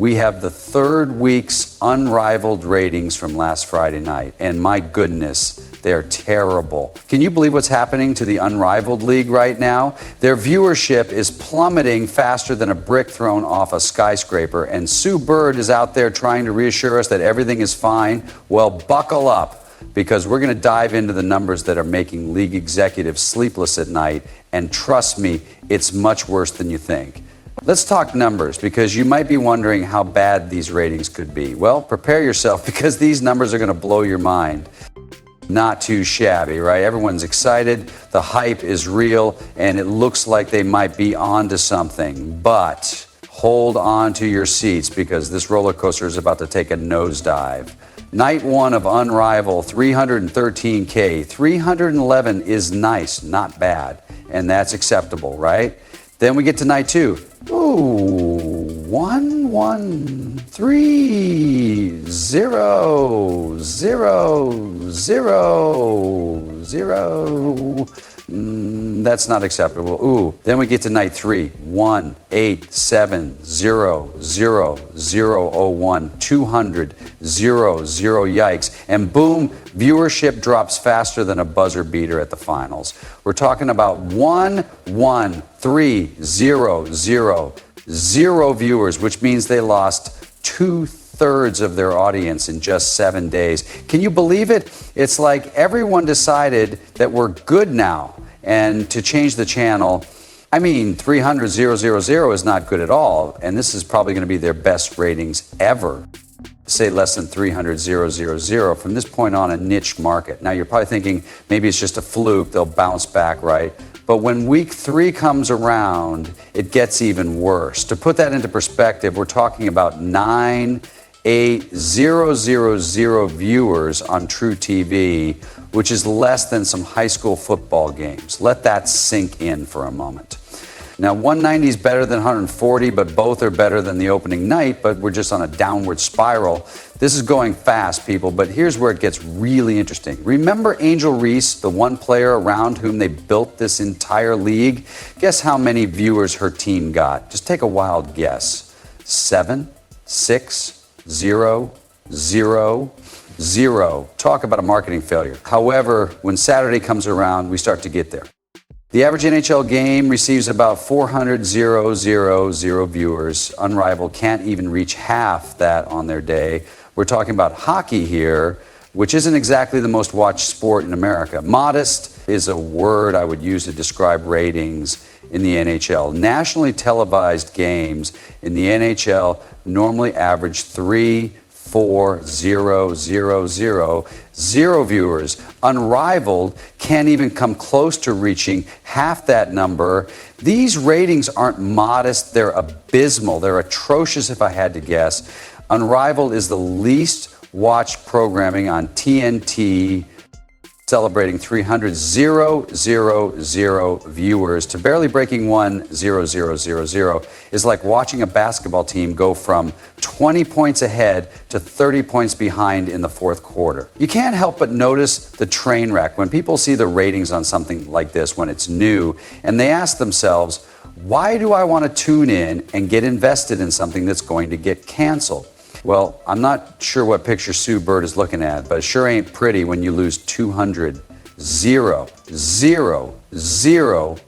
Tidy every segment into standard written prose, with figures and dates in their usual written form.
We have the third week's Unrivaled ratings from last Friday night, and my goodness, they're terrible. Can you believe what's happening to the Unrivaled League right now? Their viewership is plummeting faster than a brick thrown off a skyscraper, and Sue Bird is out there trying to reassure us that everything is fine. Well, buckle up, because we're going to dive into the numbers that are making league executives sleepless at night, and trust me, it's much worse than you think. Let's talk numbers, because you might be wondering how bad these ratings could be. Well, prepare yourself, because these numbers are going to blow your mind. Not too shabby, right? Everyone's excited, the hype is real, and it looks like they might be onto something. But hold on to your seats, because this roller coaster is about to take a nosedive. Night one of Unrivaled, 313K. 311 is nice, not bad, and that's acceptable, right? Then we get to night two. Ooh, 1, 1, 3, 0, 0, 0, 0. That's not acceptable. Ooh, then we get to night three. 1, 8, 7, 0, 0, 0, 01, 200, 0, 0, yikes. And boom, viewership drops faster than a buzzer beater at the finals. We're talking about 1, 1, 3, 0, 0, 0 viewers, which means they lost 2/3 of their audience in just 7 days. Can you believe it? It's like everyone decided that we're good now, and to change the channel. I mean, 300,000 is not good at all, and this is probably going to be their best ratings ever. Say less than 300,000 from this point on, a niche market. Now you're probably thinking maybe it's just a fluke, they'll bounce back, right? But when week 3 comes around, it gets even worse. To put that into perspective, we're talking about 9,800 viewers on True TV, which is less than some high school football games. Let that sink in for a moment. Now, 190 is better than 140, but both are better than the opening night, but we're just on a downward spiral. This is going fast, people, but here's where it gets really interesting. Remember Angel Reese, the one player around whom they built this entire league? Guess how many viewers her team got? Just take a wild guess. 7, 6, 0, 0, 0. Talk about a marketing failure. However, when Saturday comes around, we start to get there. The average NHL game receives about 400,000 viewers. Unrivaled can't even reach half that on their day. We're talking about hockey here, which isn't exactly the most watched sport in America. Modest is a word I would use to describe ratings in the NHL. Nationally televised games in the NHL normally average 3,4,000 viewers. Unrivaled can't even come close to reaching half that number. These ratings aren't modest, they're abysmal. They're atrocious if I had to guess. Unrivaled is the least watched programming on TNT, celebrating 300,000 viewers to barely breaking 1,000 is like watching a basketball team go from 20 points ahead to 30 points behind in the fourth quarter. You can't help but notice the train wreck when people see the ratings on something like this when it's new, and they ask themselves, why do I want to tune in and get invested in something that's going to get canceled? Well, I'm not sure what picture Sue Bird is looking at, but it sure ain't pretty when you lose 200,000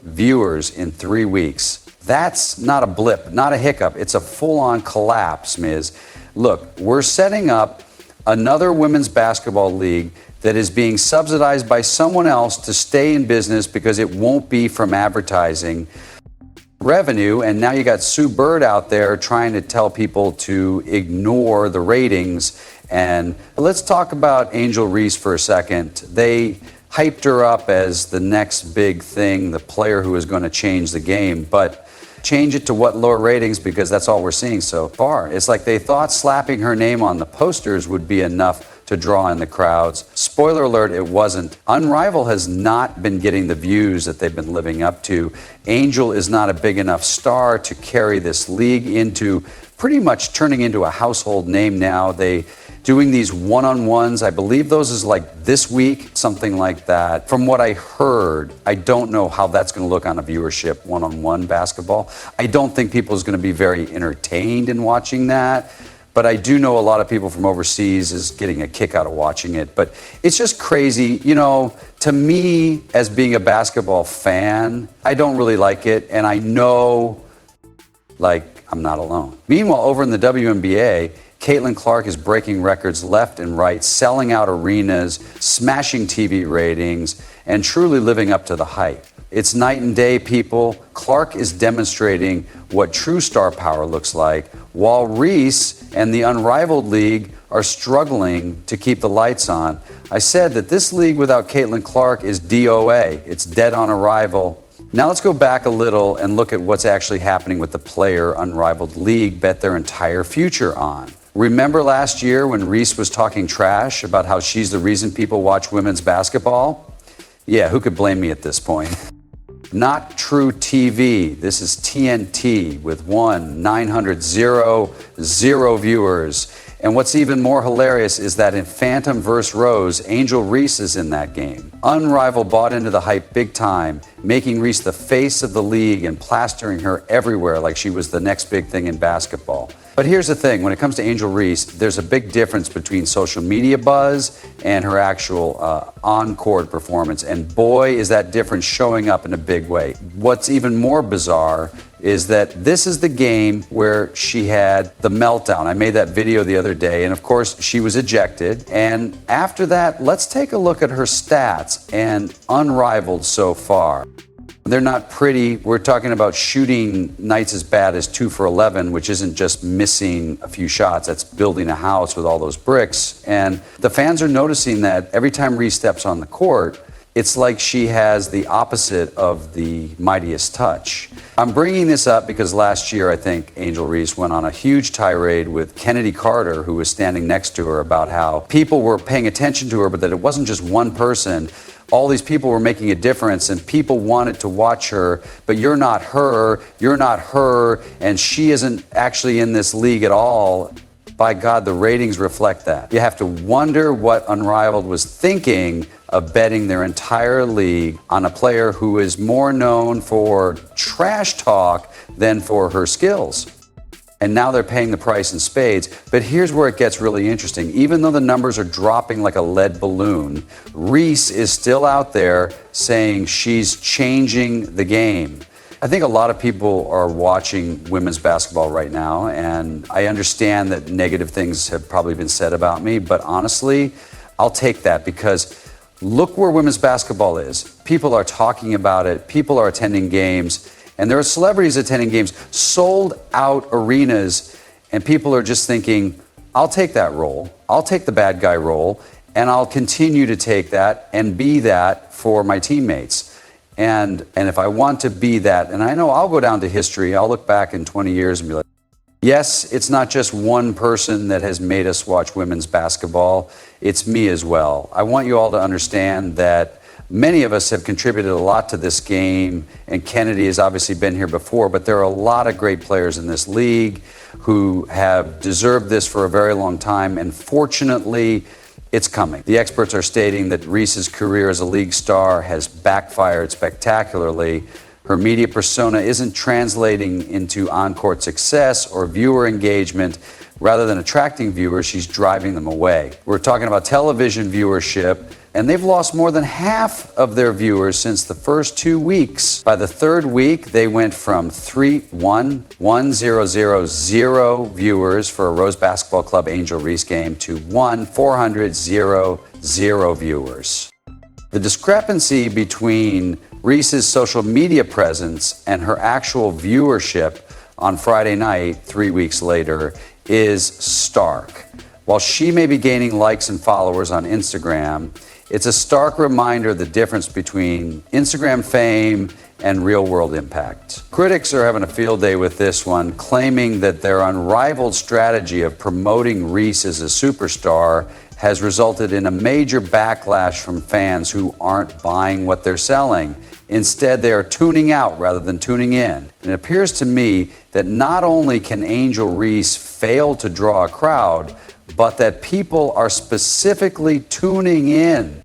viewers in 3 weeks. That's not a blip, not a hiccup. It's a full-on collapse, Ms. Look, we're setting up another women's basketball league that is being subsidized by someone else to stay in business because it won't be from advertising revenue, and now you got Sue Bird out there trying to tell people to ignore the ratings. And let's talk about Angel Reese for a second. They hyped her up as the next big thing, the player who is going to change the game, but change it to what? Lower ratings, because that's all we're seeing so far. It's like they thought slapping her name on the posters would be enough to draw in the crowds. Spoiler alert, it wasn't. Unrivaled has not been getting the views that they've been living up to. Angel is not a big enough star to carry this league into pretty much turning into a household name now. They doing these one-on-ones. I believe those is like this week, something like that. From what I heard, I don't know how that's going to look on a viewership, one-on-one basketball. I don't think people is going to be very entertained in watching that. But I do know a lot of people from overseas is getting a kick out of watching it. But it's just crazy. You know, to me, as being a basketball fan, I don't really like it. And I know, like, I'm not alone. Meanwhile, over in the WNBA, Caitlin Clark is breaking records left and right, selling out arenas, smashing TV ratings, and truly living up to the hype. It's night and day, people. Clark is demonstrating what true star power looks like, while Reese and the Unrivaled League are struggling to keep the lights on. I said that this league without Caitlin Clark is DOA. It's dead on arrival. Now let's go back a little and look at what's actually happening with the player Unrivaled League bet their entire future on. Remember last year when Reese was talking trash about how she's the reason people watch women's basketball? Yeah, who could blame me at this point? Not True TV. This is TNT with 1-900-0 viewers. And what's even more hilarious is that in Phantom vs. Rose, Angel Reese is in that game. Unrivaled bought into the hype big time, making Reese the face of the league and plastering her everywhere like she was the next big thing in basketball. But here's the thing, when it comes to Angel Reese, there's a big difference between social media buzz and her actual on-court performance. And boy, is that difference showing up in a big way. What's even more bizarre is that this is the game where she had the meltdown. I made that video the other day, and of course, she was ejected. And after that, let's take a look at her stats and Unrivaled so far. They're not pretty. We're talking about shooting nights as bad as 2 for 11, which isn't just missing a few shots. That's building a house with all those bricks. And the fans are noticing that every time Reese steps on the court, it's like she has the opposite of the mightiest touch. I'm bringing this up because last year, I think Angel Reese went on a huge tirade with Kennedy Carter, who was standing next to her, about how people were paying attention to her, but that it wasn't just one person. All these people were making a difference, and people wanted to watch her, but you're not her, and she isn't actually in this league at all. By God, the ratings reflect that. You have to wonder what Unrivaled was thinking of betting their entire league on a player who is more known for trash talk than for her skills. And now they're paying the price in spades. But here's where it gets really interesting. Even though the numbers are dropping like a lead balloon, Reese is still out there saying she's changing the game. I think a lot of people are watching women's basketball right now, and I understand that negative things have probably been said about me, but honestly, I'll take that because look where women's basketball is. People are talking about it, people are attending games, and there are celebrities attending games, sold out arenas, and people are just thinking, I'll take that role, I'll take the bad guy role, and I'll continue to take that and be that for my teammates. And if I want to be that, and I know I'll go down to history, I'll look back in 20 years and be like, yes, it's not just one person that has made us watch women's basketball, it's me as well. I want you all to understand that many of us have contributed a lot to this game, and Kennedy has obviously been here before, but there are a lot of great players in this league who have deserved this for a very long time, and fortunately, it's coming. The experts are stating that Reese's career as a league star has backfired spectacularly. Her media persona isn't translating into on-court success or viewer engagement. Rather than attracting viewers, she's driving them away. We're talking about television viewership, and they've lost more than half of their viewers since the first 2 weeks. By the third week, they went from 1,000 viewers for a Rose Basketball Club Angel Reese game to 1,400 viewers. The discrepancy between Reese's social media presence and her actual viewership on Friday night, 3 weeks later, is stark. While she may be gaining likes and followers on Instagram, it's a stark reminder of the difference between Instagram fame and real-world impact. Critics are having a field day with this one, claiming that their unrivaled strategy of promoting Reese as a superstar has resulted in a major backlash from fans who aren't buying what they're selling. Instead, they are tuning out rather than tuning in. And it appears to me that not only can Angel Reese fail to draw a crowd, but that people are specifically tuning in.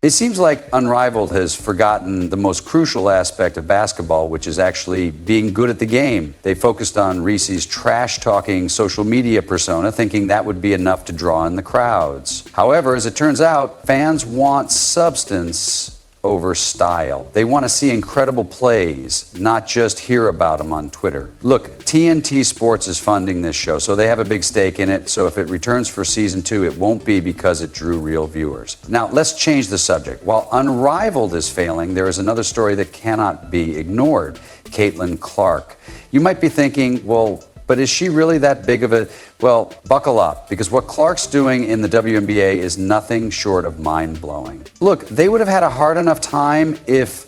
It seems like Unrivaled has forgotten the most crucial aspect of basketball, which is actually being good at the game. They focused on Reese's trash-talking social media persona, thinking that would be enough to draw in the crowds. However, as it turns out, fans want substance over style. They want to see incredible plays, not just hear about them on Twitter. Look, TNT Sports is funding this show, so they have a big stake in it. So if it returns for season 2, it won't be because it drew real viewers. Now, let's change the subject. While Unrivaled is failing, there is another story that cannot be ignored. Caitlin Clark. You might be thinking, well, but is she really that big of a... Well, buckle up, because what Clark's doing in the WNBA is nothing short of mind-blowing. Look, they would have had a hard enough time if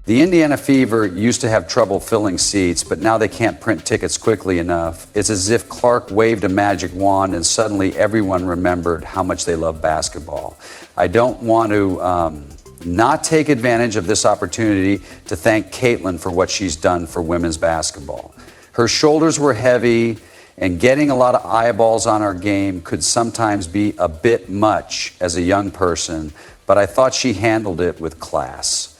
the Indiana Fever used to have trouble filling seats, but now they can't print tickets quickly enough. It's as if Clark waved a magic wand and suddenly everyone remembered how much they love basketball. I don't want to not take advantage of this opportunity to thank Caitlin for what she's done for women's basketball. Her shoulders were heavy, and getting a lot of eyeballs on our game could sometimes be a bit much as a young person, but I thought she handled it with class.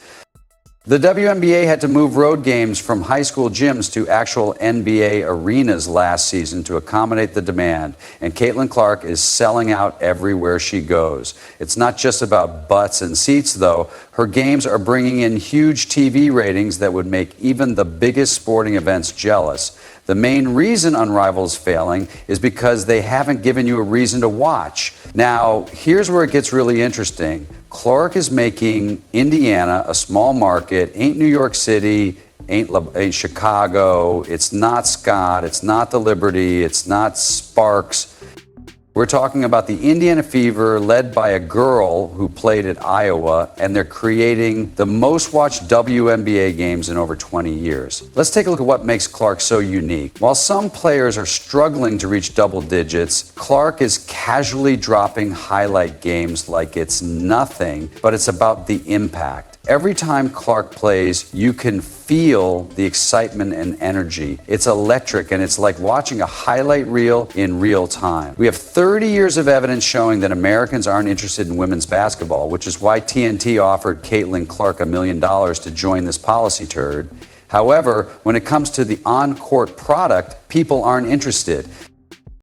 The WNBA had to move road games from high school gyms to actual NBA arenas last season to accommodate the demand, and Caitlin Clark is selling out everywhere she goes. It's not just about butts and seats, though. Her games are bringing in huge TV ratings that would make even the biggest sporting events jealous. The main reason Unrivaled is failing is because they haven't given you a reason to watch. Now, here's where it gets really interesting. Clark is making Indiana a small market, ain't New York City, ain't Chicago, it's not Scott, it's not the Liberty, it's not Sparks. We're talking about the Indiana Fever, led by a girl who played at Iowa, and they're creating the most watched WNBA games in over 20 years. Let's take a look at what makes Clark so unique. While some players are struggling to reach double digits, Clark is casually dropping highlight games like it's nothing, but it's about the impact. Every time Clark plays, you can feel the excitement and energy. It's electric, and it's like watching a highlight reel in real time. We have 30 years of evidence showing that Americans aren't interested in women's basketball, which is why TNT offered Caitlin Clark $1 million to join this policy turd. However, when it comes to the on-court product, people aren't interested.